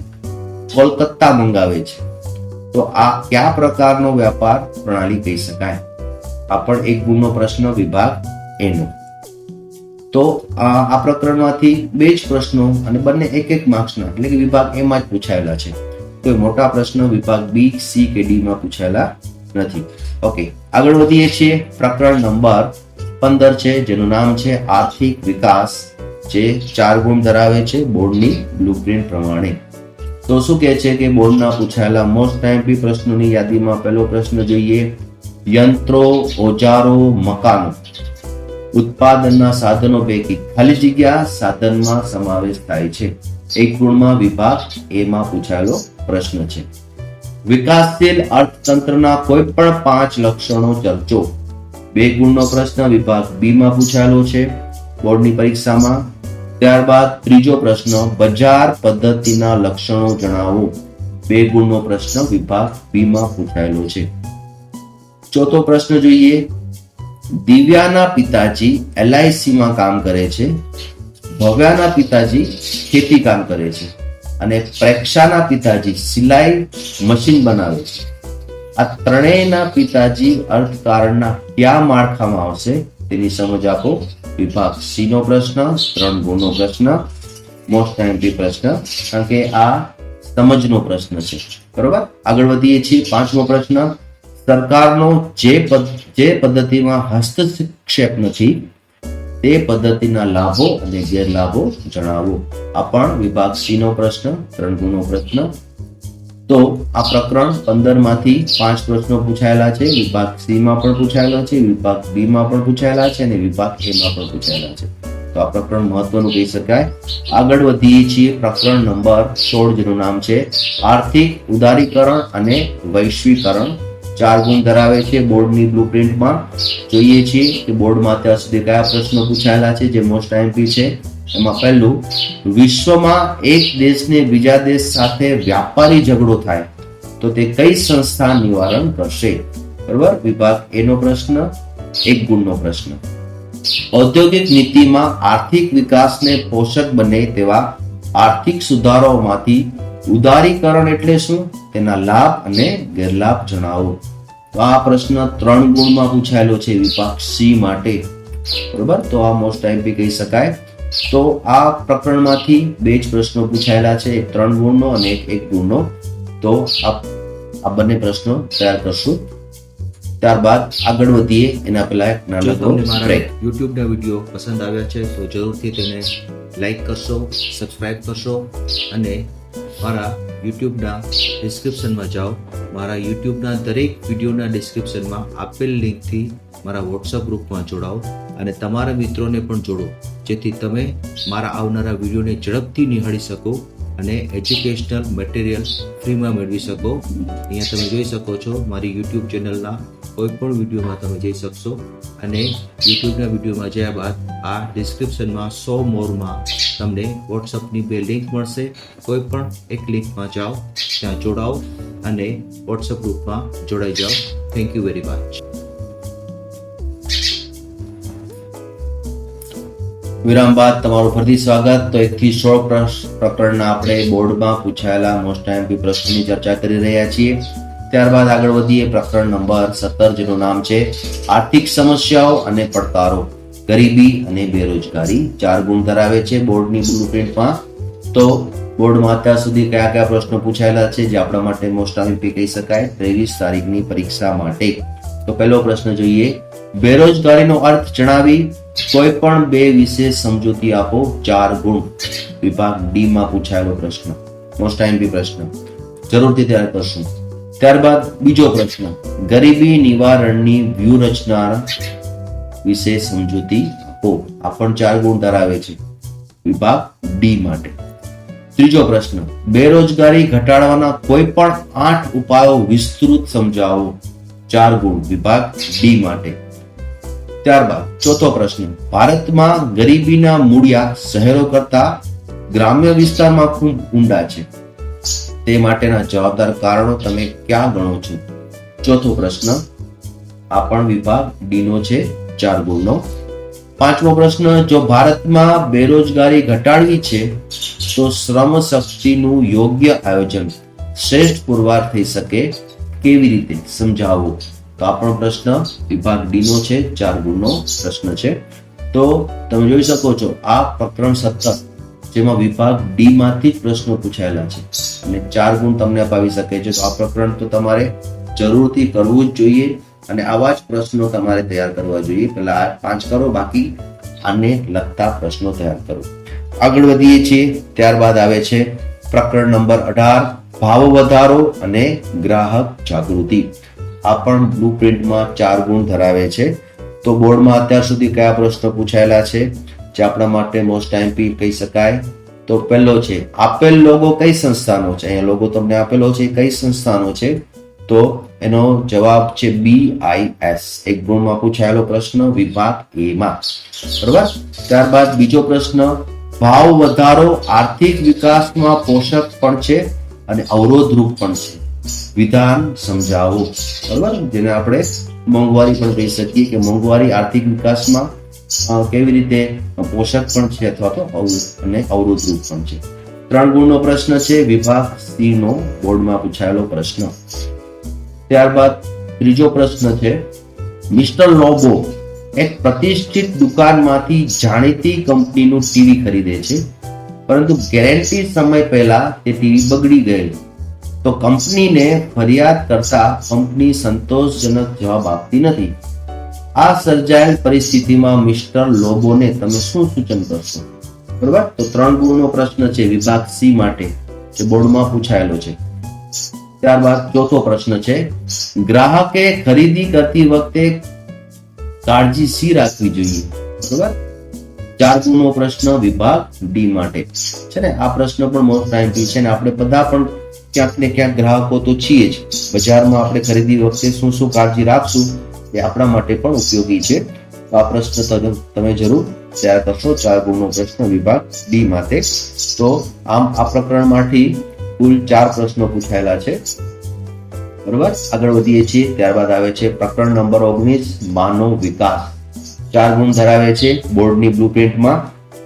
કોલકાતા મંગાવે છે તો આ કયા પ્રકારનો વ્યાપાર પ્રણાલી કહી શકાય? આ પણ 1 ગુણનો પ્રશ્ન વિભાગ એનો. તો આ પ્રકરણમાંથી 2 જ પ્રશ્નો અને બંને 1 માર્ક્સના એટલે કે વિભાગ એમાં જ પૂછાયેલા છે. કોઈ મોટા પ્રશ્નો વિભાગ બી, સી કે ડી માં પૂછાયેલા નથી. ઓકે, આગળ વધીએ છીએ. પ્રકરણ નંબર 15 છે જેનું નામ છે આર્થિક વિકાસ, જે 4 ગુણ ધરાવે છે બોર્ડની બ્લુપ્રિન્ટ પ્રમાણે. તો શું કહે છે કે બોર્ડના પૂછાયેલા મોસ્ટ આઈએમપી પ્રશ્નોની યાદીમાં પહેલો પ્રશ્ન જોઈએ. યંત્રો, ઓજારો, મકાનો ઉત્પાદનના સાધનો પૈકી ખાલી જગ્યા સાધનમાં સમાવેશ થાય છે. 1 ગુણમાં વિભાગ એ માં પૂછાયેલો પ્રશ્ન છે. વિકાસશીલ અર્થતંત્રના કોઈ પણ 5 લક્ષણો ચર્ચો. 2 ગુણનો પ્રશ્ન વિભાગ બી માં પૂછાયેલો છે બોર્ડની પરીક્ષામાં. ત્યારબાદ ત્રીજો પ્રશ્ન બજાર પદ્ધતિના લક્ષણો જણાવો. 2 ગુણનો પ્રશ્ન વિભાગ બી માં પૂછાયેલો છે. ચોથો પ્રશ્ન જોઈએ. દિવ્યાના પિતાજી LIC માં કામ કરે છે, ભવ્યાના પિતાજી ખેતી કામ કરે છે અને પ્રેક્ષાના પિતાજી સિલાઈ મશીન બનાવે છે. આ ત્રણેયના પિતાજી અર્થકારણના કયા માળખામાં આવશે તેની સમજ આપો. વિભાગ C નો પ્રશ્ન, 3 ગુણનો પ્રશ્ન, મોસ્ટ એમપી પ્રશ્ન, કારણ કે આ સમજનો પ્રશ્ન છે. બરોબર, આગળ વધીએ છીએ. 5મો પ્રશ્ન. સરકારનો જે પદ્ધતિમાં હસ્તક્ષેપ નથી તે પદ્ધતિના લાભો અને ગેરલાભો જણાવો. આ પણ વિભાગ C નો પ્રશ્ન, 3 ગુણનો પ્રશ્ન. તો આ પ્રકરણ 15 માંથી 5 પ્રશ્નો પૂછાયેલા છે. વિભાગ C માં પણ પૂછાયેલા છે, વિભાગ B માં પણ પૂછાયેલા છે અને વિભાગ A માં પણ પૂછાયેલા છે. તો આ પ્રકરણ મહત્વનું કહી શકાય. આગળ વધીએ છીએ. પ્રકરણ નંબર 16 જેનું નામ છે આર્થિક ઉદારીકરણ અને વૈશ્વિકરણ. 4 ગુણ ધરાવે છે. બોર્ડની બ્લુપ્રિન્ટમાં જોઈએ છીએ કે બોર્ડમાં અત્યાર સુધી કયા પ્રશ્નો પૂછાયેલા છે જે મોસ્ટ એમપી છે. એમાં પહેલું, વિશ્વમાં એક દેશને બીજા દેશ સાથે વ્યાપારી ઝઘડો થાય તો તે કઈ સંસ્થા નિવારણ કરશે? બરાબર, વિભાગ A નો પ્રશ્ન, 1 ગુણનો પ્રશ્ન. ઔદ્યોગિક નીતિમાં આર્થિક વિકાસને પોષક બને તેવા આર્થિક સુધારાઓમાંથી ઉદારીકરણ એટલે શું? તેના લાભ અને ગેરલાભ જણાવો. તો આ પ્રશ્ન 3 ગુણમાં પૂછાયેલો છે વિભાગ C માટે. બરોબર, તો આ મોસ્ટ એમપી કહી શકાય. તો આ પ્રકરણમાંથી 2 જ પ્રશ્નો પૂછાયેલા છે, એક 3 ગુણનો અને એક 1 ગુણનો. તો આ બંને પ્રશ્નો તૈયાર કરશું. ત્યારબાદ આગળ વધીએ એના પહેલા એક જો નાનો તમને મારા બ્રેક. યુટ્યુબના વિડીયો પસંદ આવ્યા છે તો જરૂરથી તેને લાઈક કરશો, સબસ્ક્રાઇબ કરશો અને મારા યુટ્યુબના ડિસ્ક્રિપ્શનમાં જાઓ. મારા યુટ્યુબના દરેક વિડીયોના ડિસ્ક્રિપ્શનમાં આપેલ લિંકથી મારા વોટ્સઅપ ગ્રુપમાં જોડાઓ અને તમારા મિત્રોને પણ જોડો, જેથી તમે મારા આવનારા વિડીયોને ઝડપથી નિહાળી શકો અને એજ્યુકેશનલ મટીરિયલ ફ્રીમાં મેળવી શકો. અહીંયા તમે જોઈ શકો છો મારી યુટ્યુબ ચેનલના કોઈ પણ વિડીયોમાં તમે જઈ શકશો અને યુટ્યુબના વિડીયોમાં જયા બાદ આ ડિસ્ક્રિપ્શનમાં 100 મોરમાં તમને વોટ્સઅપની 2 લિંક મળશે. કોઈ પણ એક લિંકમાં જાઓ, ત્યાં જોડાઓ અને વોટ્સઅપ ગ્રુપમાં જોડાઈ જાઓ. Thank you very much. વિરામ બાદ તમારું ફરીથી સ્વાગત. તો 1 થી 16 પ્રકરણના આપણે બોર્ડમાં પૂછાયેલા મોસ્ટ એમપી પ્રશ્નોની ચર્ચા કરી રહ્યા છીએ. ત્યારબાદ આગળ વધીએ. પ્રકરણ નંબર 17 જેનું નામ છે આર્થિક સમસ્યાઓ અને પડકારો, ગરીબી અને બેરોજગારી. 4 ગુણ ધરાવે છે બોર્ડની બ્લુપ્રિન્ટમાં. તો બોર્ડમાં અત્યાર સુધી કયા કયા પ્રશ્નો પૂછાયેલા છે જે આપણા માટે મોસ્ટ એમપી કહી શકાય 23 તારીખની પરીક્ષા માટે. તો પહેલો પ્રશ્ન જોઈએ. બેરોજગારીનો અર્થ જણાવી કોઈ પણ 2 વિશે સમજૂતી આપો. 4 ગુણ. વિભાગ D માં પૂછાયેલો પ્રશ્ન, મોસ્ટ એમપી પ્રશ્ન, જરૂરથી તૈયાર કરશું. ત્યારબાદ બીજો પ્રશ્ન, ગરીબી નિવારણની વ્યૂહરચના વિશે સમજૂતી આપો. આ પણ 4 ગુણ ધરાવે છે વિભાગ D માટે. ત્રીજો પ્રશ્ન, બેરોજગારી ઘટાડવાના કોઈ પણ 8 ઉપાયો વિસ્તૃત સમજાવો. 4 ગુણ વિભાગ D માટે. ત્યારબાદ ચોથો પ્રશ્ન, ભારતમાં ગરીબીના મૂળિયા શહેરો કરતા ગ્રામ્ય વિસ્તારમાં ખૂબ ઊંડા છે, તે માટેના જવાબદાર કારણો તમે ક્યાં ગણો છો? ચોથો પ્રશ્ન આ પણ વિભાગ D નો છે, 4 ગુણનો. પાંચમો પ્રશ્ન, જો ભારતમાં બેરોજગારી ઘટાડવી છે તો શ્રમ શક્તિનું યોગ્ય આયોજન શ્રેષ્ઠ પુરવાર થઈ શકે, કેવી રીતે? સમજાવો. તો આ પણ પ્રશ્ન વિભાગ D નો છે, 4 ગુણનો પ્રશ્ન છે. તો તમે જોઈ શકો છો આ પ્રકરણ 17 જેમાં વિભાગ D માંથી જ પ્રશ્નો પૂછાયેલા છે અને 4 ગુણ તમને અપાવી શકે છે. તો આ પ્રકરણ તો તમારે જરૂરથી કરવું જ જોઈએ અને આવા જ પ્રશ્નો તમારે તૈયાર કરવા જોઈએ. પહેલા આ 5 કરો, બાકી આને લગતા પ્રશ્નો તૈયાર કરો. આગળ વધીએ છીએ. ત્યારબાદ આવે છે પ્રકરણ નંબર 18, ભાવ વધારો અને ગ્રાહક જાગૃતિ. આ પણ બ્લુપ્રિન્ટમાં 4 ગુણ ધરાવે છે. તો બોર્ડમાં અત્યાર સુધી કયા પ્રશ્નો પૂછાયેલા છે જે આપણા માટે મોસ્ટ એમપી કહી શકાય? તો પહેલો છે, આપેલ લોગો કઈ સંસ્થાનો છે? અહીંયા લોગો તમને આપેલો છે, કઈ સંસ્થાનો છે? તો એનો જવાબ છે BIS. 1 ગુણમાં પૂછાયેલો પ્રશ્ન વિભાગ A માં. બરાબર. ત્યારબાદ બીજો પ્રશ્ન, ભાવ વધારો આર્થિક વિકાસમાં પોષક પણ છે અને અવરોધરૂપ પણ છે, વિધાન સમજાવો. બરાબર, જેને આપણે મોંઘવારી પણ કહી શકીએ કે મોંઘવારી આર્થિક વિકાસમાં કેવી રીતે પોષક પણ છે અથવા તો અવરોધરૂપ પણ છે. 3 ગુણનો પ્રશ્ન છે, વિભાગ સી નો બોર્ડમાં પૂછાયેલો પ્રશ્ન. ત્યારબાદ ત્રીજો પ્રશ્ન છે, મિસ્ટર લોબો એક પ્રતિષ્ઠિત દુકાનમાંથી જાણીતી કંપનીનું ટીવી ખરીદે છે, પરંતુ ગેરંટી સમય પહેલા તે ટીવી બગડી ગયેલું. તો કંપનીને ફરિયાદ કરતા કંપની સંતોષજનક જવાબ આપતી નથી. આ સર્જાયેલ પરિસ્થિતિમાં મિસ્ટર લોબોને તમે શું સૂચન કરશો? બરોબર. તો 3 ગુણનો પ્રશ્ન છે વિભાગ સી માટે, જે બોર્ડમાં પૂછાયેલો છે. ત્યારબાદ ચોથો પ્રશ્ન છે, ગ્રાહકે ખરીદી કરતી વખતે કાળજી સી રાખવી જોઈએ? બરોબર. 4 ગુણનો પ્રશ્ન વિભાગ ડી માટે છે ને. આ પ્રશ્ન પણ મોસ્ટ ટાઈમથી છે ને. આપણે બધા પણ ક્યાંક ને ક્યાંક ગ્રાહકો તો છીએ જ. બજારમાં આપણે ખરીદી વખતે શું શું કાળજી રાખશું એ આપણા માટે પણ ઉપયોગી છે. તો આ પ્રશ્ન તમે જરૂર તૈયાર કરશો. 4 ગુણનો પ્રશ્ન વિભાગ ડી માટે. તો આમ આ પ્રકરણમાંથી કુલ 4 પ્રશ્નો પૂછાયેલા છે. બરોબર. આગળ વધીએ છીએ. ત્યારબાદ આવે છે પ્રકરણ નંબર 19, માનવ વિકાસ. 4 ગુણ ધરાવે છે બોર્ડની બ્લુપ્રિન્ટમાં.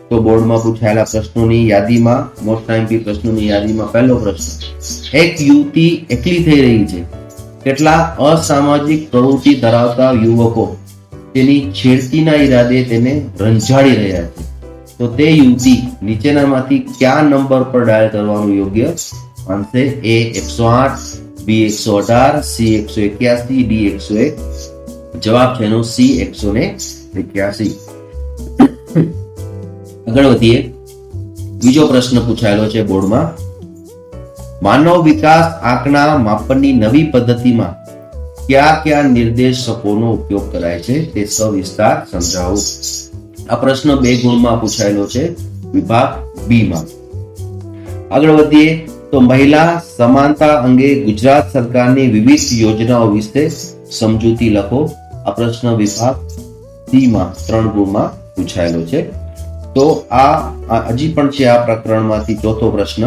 તો બોર્ડમાં પૂછાયેલા પ્રશ્નોની યાદીમાં, મોસ્ટ ટાઈમ પ્રશ્નોની યાદીમાં પહેલો પ્રશ્ન, એક યુવતી એકલી થઈ રહી છે. કેટલાક અસામાજિક પ્રવૃત્તિ ધરાવતા યુવકો તેની છેડતીના ઈરાદે તેને રંજાડી રહ્યા છે. તો તે યુવતી નીચેનામાંથી કયા નંબર પર ડાયલ કરવાનું યોગ્ય માનશે? A 108, B 118, C 181, D 101. જવાબ છે એનો C 181. આગળ વધીએ. બીજો પ્રશ્ન પૂછાયેલો છે બોર્ડમાં, માનવ વિકાસ આંકડા માપનની નવી પદ્ધતિમાં કયા નિર્દેશકોનો ઉપયોગ કરાય છે તે સવિસ્તાર સમજાવો. આ પ્રશ્ન 2 ગુણમાં પૂછાયેલો છે વિભાગ બી માં. આગળ વધીએ તો મહિલા સમાનતા અંગે ગુજરાત સરકારની વિવિધ યોજનાઓ વિશે સમજૂતી લખો. આ પ્રશ્ન વિભાગ સી માં 3 ગુણમાં પૂછાયેલો છે. તો આ હજી પણ છે આ પ્રકરણમાંથી ચોથો પ્રશ્ન,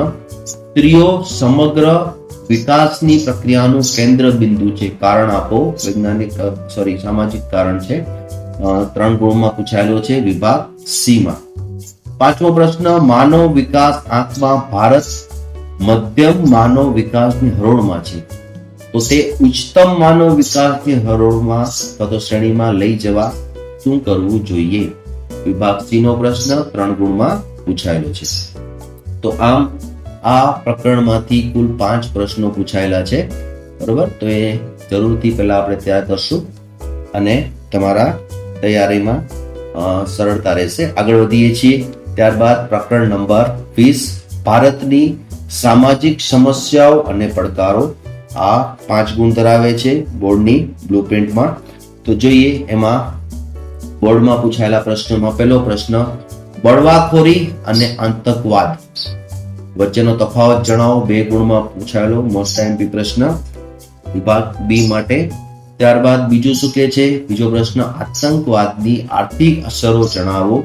સ્ત્રીઓ સમગ્ર વિકાસની પ્રક્રિયાનું કેન્દ્ર બિંદુ છે, કારણ આપો. સામાજિક કારણ છે. 3 ગુણમાં પૂછાયેલો છે વિભાગ સી માં. 5મો પ્રશ્ન, માનવ વિકાસ આંકમાં ભારત મધ્યમ માનવ વિકાસની હરોળમાં છે. તો તે ઉચ્ચતમ માનવ વિકાસની હરોળમાં અથવા તો શ્રેણીમાં લઈ જવા શું કરવું જોઈએ? વિભાગ સી નો પ્રશ્ન 3 ગુણમાં પૂછાયેલો છે. તો આમ આ પ્રકરણમાંથી કુલ 5 પ્રશ્નો પૂછાયેલા છે. બરોબર. તો એ જરૂરથી પહેલા આપણે તૈયાર કરશું અને તમારા તૈયારીમાં સરળતા રહેશે. આગળ વધીએ છીએ. ત્યારબાદ પ્રકરણ નંબર 20, ભારતની સામાજિક સમસ્યાઓ અને પડકારો. આ 5 ગુણ ધરાવે છે બોર્ડની બ્લુપ્રિન્ટમાં. તો જોઈએ એમાં બોર્ડમાં પૂછાયેલા પ્રશ્નોમાં પહેલો પ્રશ્ન, બળવાખોરી અને આતંકવાદ વચ્ચેનો તફાવત જણાવો. 2 ગુણમાં પૂછાયેલો મોસ્ટ ટાઈમ પ્રશ્ન વિભાગ બી માટે. ત્યારબાદ બીજું શું કહે છે? બીજો પ્રશ્ન, આતંકવાદની આર્થિક અસરો જણાવો.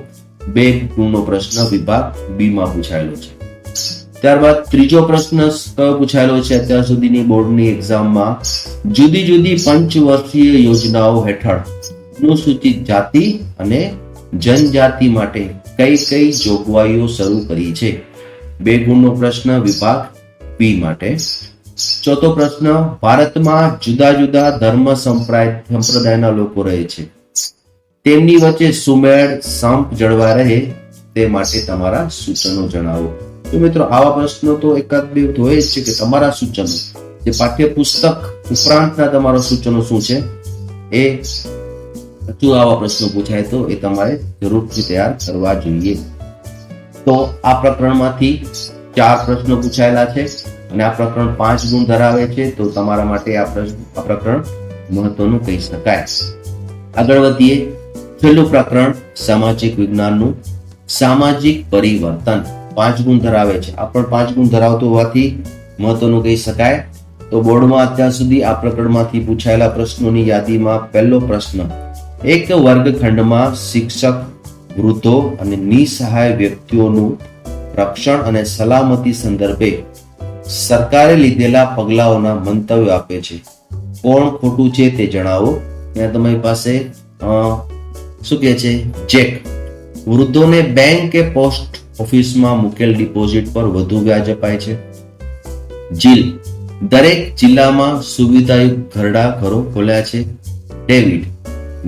2 ગુણનો પ્રશ્ન વિભાગ બી માં પૂછાયેલો છે. ત્યારબાદ ત્રીજો પ્રશ્ન કયો પૂછાયેલો છે અત્યાર સુધીની બોર્ડની એક્ઝામમાં? જુદી જુદી પંચવર્ષીય યોજનાઓ હેઠળ અનુસૂચિત જાતિ અને જનજાતિ માટે કઈ જોગવાઈઓ શરૂ કરી છે? 2 ગુણનો પ્રશ્ન વિભાગ બી માટે. ચોથો પ્રશ્ન, ભારતમાં જુદા જુદા ધર્મ સંપ્રદાયના લોકો રહે છે, તેમની વચ્ચે સુમેળ સંપ જળવાઈ રહે તે માટે તમારા સૂચનો જણાવો. તો મિત્રો આવા પ્રશ્નો તો એકાદ બે હોય જ છે કે તમારા સૂચનો જે પાઠ્યપુસ્તક ઉપરાંતના તમારા સૂચનો શું છે એ જો આવા પ્રશ્નો પૂછાય તો એ તમારે જરૂરથી તૈયાર કરવા જોઈએ. તો આ પ્રકરણમાંથી 4 પ્રશ્નો પૂછાયેલા છે અને આ પ્રકરણ 5 ગુણ ધરાવે છે. તો તમારા માટે આ પ્રકરણ મહત્વનું કહી શકાય. આગળ વધીએ. છેલ્લું પ્રકરણ સામાજિક વિજ્ઞાનનું સામાજિક પરિવર્તન 5 ગુણ ધરાવે છે. આ પણ 5 ગુણ ધરાવતું હોવાથી મહત્વનું કહી શકાય. તો બોર્ડમાં અત્યાર સુધી આ પ્રકરણમાંથી પૂછાયેલા પ્રશ્નોની યાદીમાં પહેલો પ્રશ્ન, એક વર્ગખંડમાં શિક્ષક, વૃદ્ધો અને નિસહાય વ્યક્તિઓનું રક્ષણ અને સલામતી સંદર્ભે સરકારે લીધેલા પગલાઓના મંતવ્યો આપે છે. કોણ ખોટું છે તે જણાવો. ત્યાં તમારી પાસે શું કહે છે ચેક. વૃદ્ધોને બેંક કે પોસ્ટ ઓફિસમાં મૂકેલ ડિપોઝિટ પર વધુ વ્યાજ અપાય છે. જીલ, દરેક જિલ્લામાં સુવિધાયુક્ત ઘરડા ઘરો ખોલ્યા છે. ડેવિડ,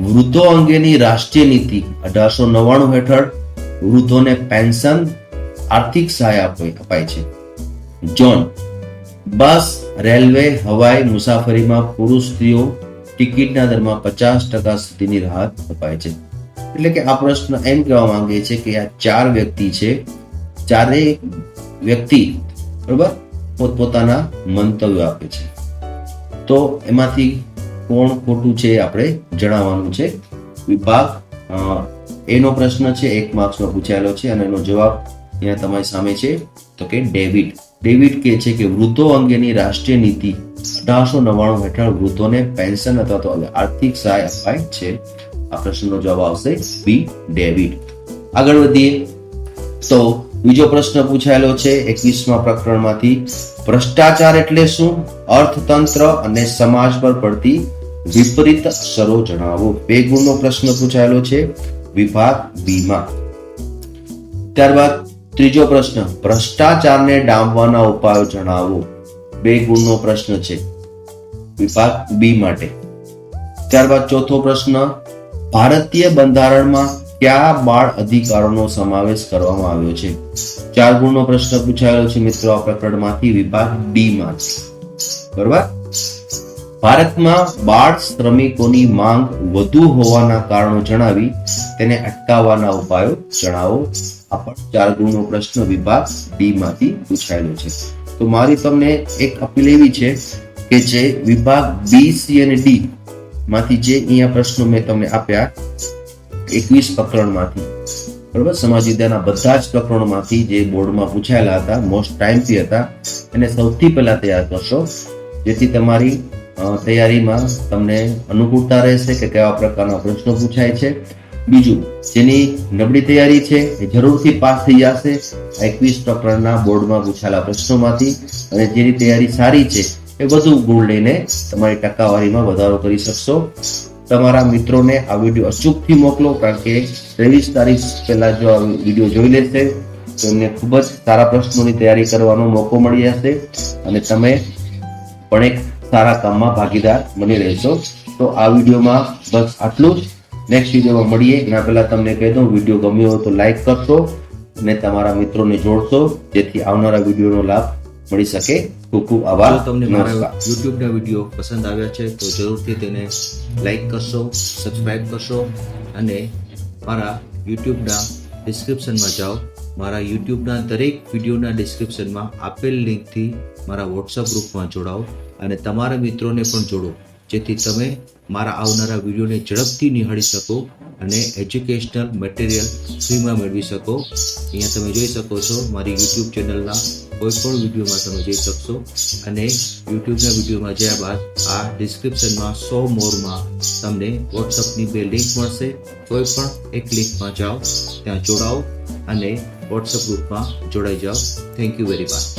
વૃદ્ધો અંગેની રાષ્ટ્રીય નીતિ 1899 હેઠળ વૃદ્ધોને પેન્શન આર્થિક સહાય અપાય છે. જોન, બસ, રેલવે, હવાઈ મુસાફરીમાં પુરુષ સ્ત્રીઓ ટિકિટના દરમાં 50% સુધીની રાહત અપાય છે. એટલે કે આ પ્રશ્ન એમ કહેવા માંગે છે કે આ ચાર વ્યક્તિ છે, ચારેય વ્યક્તિ બરોબર પોતપોતાના મંતવ્યો આપે છે. તો એમાંથી કોણ ખોટું છે આપણે જણાવવાનું છે. વિભાગ એનો પ્રશ્ન છે 1 માર્ક્સમાં પૂછાયેલો છે અને એનો જવાબ અહીંયા તમારી સામે છે તો કે ડેવિડ. ડેવિડ કહે છે કે વૃદ્ધો અંગેની રાષ્ટ્રીય નીતિ 1899 હેઠળ વૃદ્ધોને પેન્શન અથવા તો આર્થિક સહાય અપાય છે. આ પ્રશ્નનો જવાબ આવશે બી, ડેવિડ. આગળ વધીએ તો બીજો પ્રશ્ન પૂછાયેલો છે 21મા પ્રકરણમાંથી. ભ્રષ્ટાચાર એટલે શું? અર્થતંત્ર અને સમાજ પર પડતી વિપરીત અસરો જણાવો. 2 ગુણનો પ્રશ્ન પૂછાયેલો છે વિભાગ બી માં. ત્યારબાદ ત્રીજો પ્રશ્ન, ભ્રષ્ટાચારને ડામવાના ઉપાયો જણાવો. 2 ગુણનો પ્રશ્ન છે વિભાગ બી માટે. ત્યારબાદ ચોથો પ્રશ્ન, ભારતીય બંધારણમાં કયા બાળ અધિકારોનો સમાવેશ કરવામાં આવ્યો છે? 4 ગુણનો પ્રશ્ન પૂછાયેલો છે મિત્રો આ પ્રકરણમાંથી વિભાગ ડી માં. બરાબર. ભારતમાં બાળ શ્રમિકોની માંગ વધુ હોવાના કારણો જણાવી તેને અટકાવવાના ઉપાયો જણાવો. આ પણ 4 ગુણનો પ્રશ્ન વિભાગ ડી માંથી પૂછાયેલો છે. તો મારી તમને એક અપીલ એવી છે કે જે વિભાગ બી, સી અને ડી માંથી જે અહીંયા પ્રશ્નો મેં તમને આપ્યા 21 પ્રકરણમાંથી બરોબર સમાજ વિદ્યાના બધા જ પ્રકરણોમાંથી જે બોર્ડમાં પૂછાયેલા હતા, મોસ્ટ ટાઈમથી હતા, એને સૌથી પહેલા તૈયાર કરશો જેથી તમારી તૈયારીમાં તમને અનુકૂળતા રહેશે કે કેવા પ્રકારના પ્રશ્નો પૂછાય છે. બીજું, જેની નબળી તૈયારી છે એ જરૂરથી પાસ થઈ જશે 21 પ્રકરણના બોર્ડમાં પૂછાયેલા પ્રશ્નોમાંથી, અને જેની તૈયારી સારી છે એ વધુ ગુણ લઈને તમારી ટકાવારીમાં વધારો કરી શકશો. તમારા મિત્રોને આ વિડીયો અચૂકથી મોકલો, કારણ કે 23 તારીખ પહેલા જો આ વિડીયો જોઈ લેશે તો એમને ખૂબ જ સારા પ્રશ્નોની તૈયારી કરવાનો મોકો મળી જશે અને તમે પણ એક સારા કામમાં ભાગીદાર બની રહેશો. તો આ વિડીયોમાં બસ આટલું જ. નેક્સ્ટ વિડીયોમાં મળીએ એના પહેલા તમને કહી દઉં, વિડીયો ગમ્યો હોય તો લાઈક કરશો અને તમારા મિત્રોને જોડશો જેથી આવનારા વિડીયોનો લાભ મળી શકે. ખૂબ ખૂબ આભાર. જો તમને મારા યુટ્યુબના વિડીયો પસંદ આવ્યા છે તો જરૂરથી તેને લાઈક કરશો, સબસ્ક્રાઇબ કરશો અને મારા યુટ્યુબના ડિસ્ક્રિપ્શનમાં જાઓ. મારા યુટ્યુબના દરેક વિડીયોના ડિસ્ક્રિપ્શનમાં આપેલ લિંકથી મારા વોટ્સઅપ ગ્રુપમાં જોડાઓ અને તમારા મિત્રોને પણ જોડો જેથી તમે મારા આવનારા વિડીયોને ઝડપથી નિહાળી શકો અને એજ્યુકેશનલ મટીરિયલ ફ્રીમાં મેળવી શકો. અહીંયા તમે જોઈ શકો છો મારી યુટ્યુબ ચેનલના કોઈ પણ વિડીયોમાં તમે જઈ શકશો અને યુટ્યુબના વિડીયોમાં જ્યાં બાદ આ ડિસ્ક્રિપ્શનમાં 100 મોરમાં તમને વોટ્સઅપની 2 લિંક મળશે. કોઈ પણ એક લિંકમાં જાઓ, ત્યાં જોડાઓ અને વોટ્સઅપ ગ્રુપમાં જોડાઈ જાઓ. Thank you very much.